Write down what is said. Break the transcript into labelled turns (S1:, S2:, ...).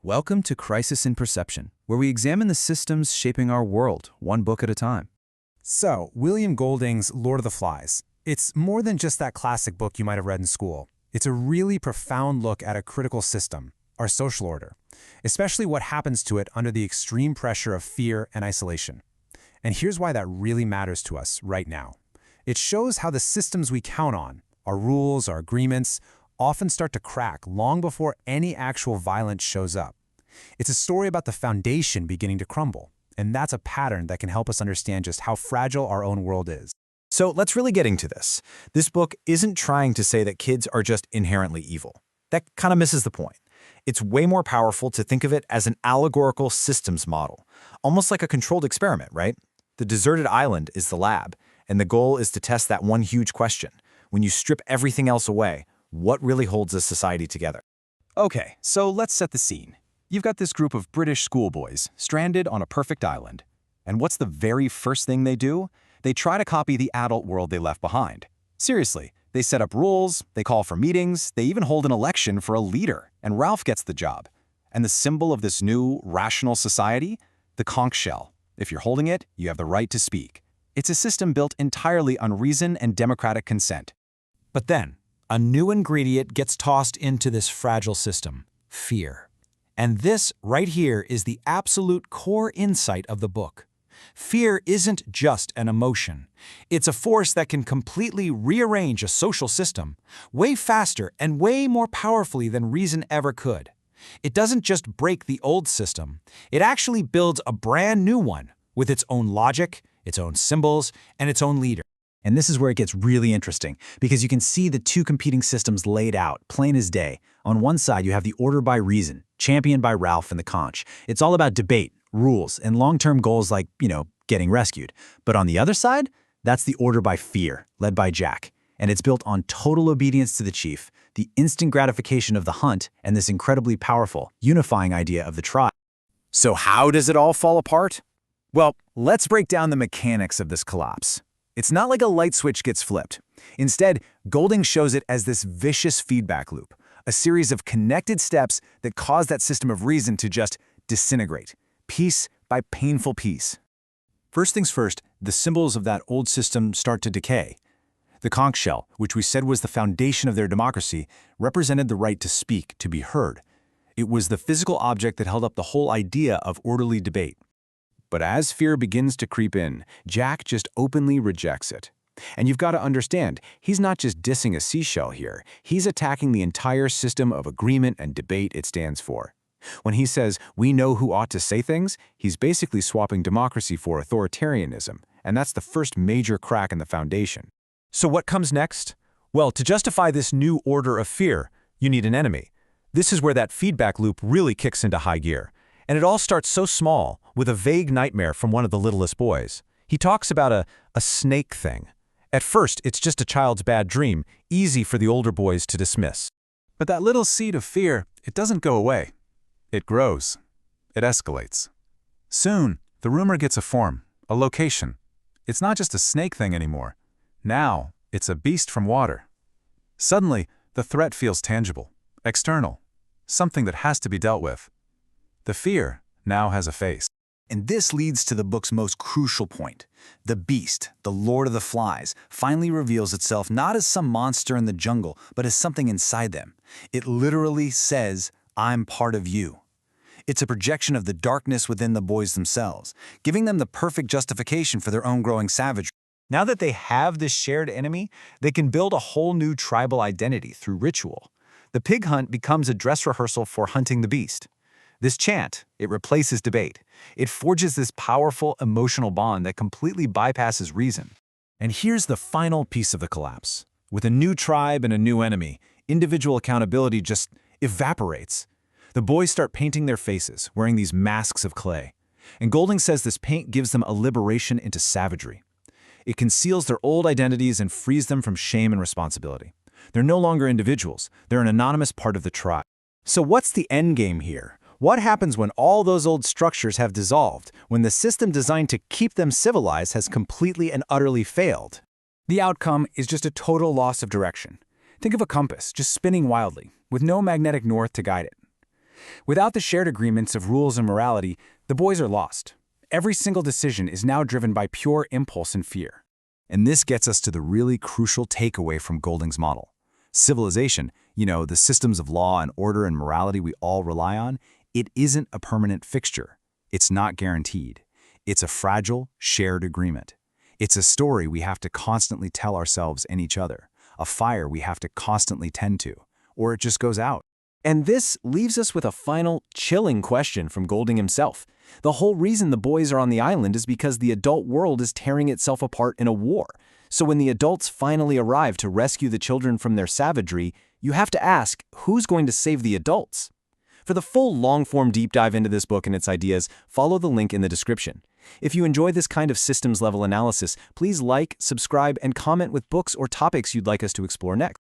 S1: Welcome to Crisis in Perception, where we examine the systems shaping our world, one book at a time.
S2: So, William Golding's Lord of the Flies. It's more than just that classic book you might have read in school. It's a really profound look at a critical system, our social order, especially what happens to it under the extreme pressure of fear and isolation. And here's why that really matters to us right now. It shows how the systems we count on, our rules, our agreements, often start to crack long before any actual violence shows up. It's a story about the foundation beginning to crumble, and that's a pattern that can help us understand just how fragile our own world is.
S3: So let's really get into this. This book isn't trying to say that kids are just inherently evil. That kind of misses the point. It's way more powerful to think of it as an allegorical systems model, almost like a controlled experiment, right? The deserted island is the lab, and the goal is to test that one huge question. When you strip everything else away, what really holds a society together?
S1: Okay, so let's set the scene. You've got this group of British schoolboys stranded on a perfect island. And what's the very first thing they do? They try to copy the adult world they left behind. Seriously, they set up rules, they call for meetings, they even hold an election for a leader, and Ralph gets the job. And the symbol of this new, rational society? The conch shell. If you're holding it, you have the right to speak. It's a system built entirely on reason and democratic consent.
S4: But then, a new ingredient gets tossed into this fragile system: fear. And this right here is the absolute core insight of the book. Fear isn't just an emotion. It's a force that can completely rearrange a social system way faster and way more powerfully than reason ever could. It doesn't just break the old system. It actually builds a brand new one with its own logic, its own symbols, and its own leader.
S3: And this is where it gets really interesting, because you can see the two competing systems laid out, plain as day. On one side, you have the order by reason, championed by Ralph and the conch. It's all about debate, rules, and long-term goals like, getting rescued. But on the other side, that's the order by fear, led by Jack. And it's built on total obedience to the chief, the instant gratification of the hunt, and this incredibly powerful, unifying idea of the tribe.
S1: So how does it all fall apart? Well, let's break down the mechanics of this collapse. It's not like a light switch gets flipped. Instead, Golding shows it as this vicious feedback loop, a series of connected steps that cause that system of reason to just disintegrate, piece by painful piece.
S3: First things first, the symbols of that old system start to decay. The conch shell, which we said was the foundation of their democracy, represented the right to speak, to be heard. It was the physical object that held up the whole idea of orderly debate. But as fear begins to creep in, Jack just openly rejects it. And you've got to understand, he's not just dissing a seashell here. He's attacking the entire system of agreement and debate it stands for. When he says, "We know who ought to say things," he's basically swapping democracy for authoritarianism. And that's the first major crack in the foundation.
S4: So what comes next? Well, to justify this new order of fear, you need an enemy. This is where that feedback loop really kicks into high gear. And it all starts so small, with a vague nightmare from one of the littlest boys. He talks about a snake thing. At first, it's just a child's bad dream, easy for the older boys to dismiss.
S2: But that little seed of fear, it doesn't go away. It grows. It escalates. Soon, the rumor gets a form, a location. It's not just a snake thing anymore. Now, it's a beast from water. Suddenly, the threat feels tangible, external, something that has to be dealt with. The fear now has a face.
S3: And this leads to the book's most crucial point. The beast, the Lord of the Flies, finally reveals itself not as some monster in the jungle, but as something inside them. It literally says, "I'm part of you." It's a projection of the darkness within the boys themselves, giving them the perfect justification for their own growing savagery. Now that they have this shared enemy, they can build a whole new tribal identity through ritual. The pig hunt becomes a dress rehearsal for hunting the beast. This chant, it replaces debate. It forges this powerful emotional bond that completely bypasses reason. And here's the final piece of the collapse. With a new tribe and a new enemy, individual accountability just evaporates. The boys start painting their faces, wearing these masks of clay. And Golding says this paint gives them a liberation into savagery. It conceals their old identities and frees them from shame and responsibility. They're no longer individuals. They're an anonymous part of the tribe. So what's the end game here? What happens when all those old structures have dissolved, when the system designed to keep them civilized has completely and utterly failed?
S2: The outcome is just a total loss of direction. Think of a compass just spinning wildly, with no magnetic north to guide it. Without the shared agreements of rules and morality, the boys are lost. Every single decision is now driven by pure impulse and fear.
S1: And this gets us to the really crucial takeaway from Golding's model. Civilization, the systems of law and order and morality we all rely on, it isn't a permanent fixture. It's not guaranteed. It's a fragile, shared agreement. It's a story we have to constantly tell ourselves and each other, a fire we have to constantly tend to, or it just goes out.
S5: And this leaves us with a final, chilling question from Golding himself. The whole reason the boys are on the island is because the adult world is tearing itself apart in a war. So when the adults finally arrive to rescue the children from their savagery, you have to ask, who's going to save the adults? For the full long-form deep dive into this book and its ideas, follow the link in the description. If you enjoy this kind of systems-level analysis, please like, subscribe, and comment with books or topics you'd like us to explore next.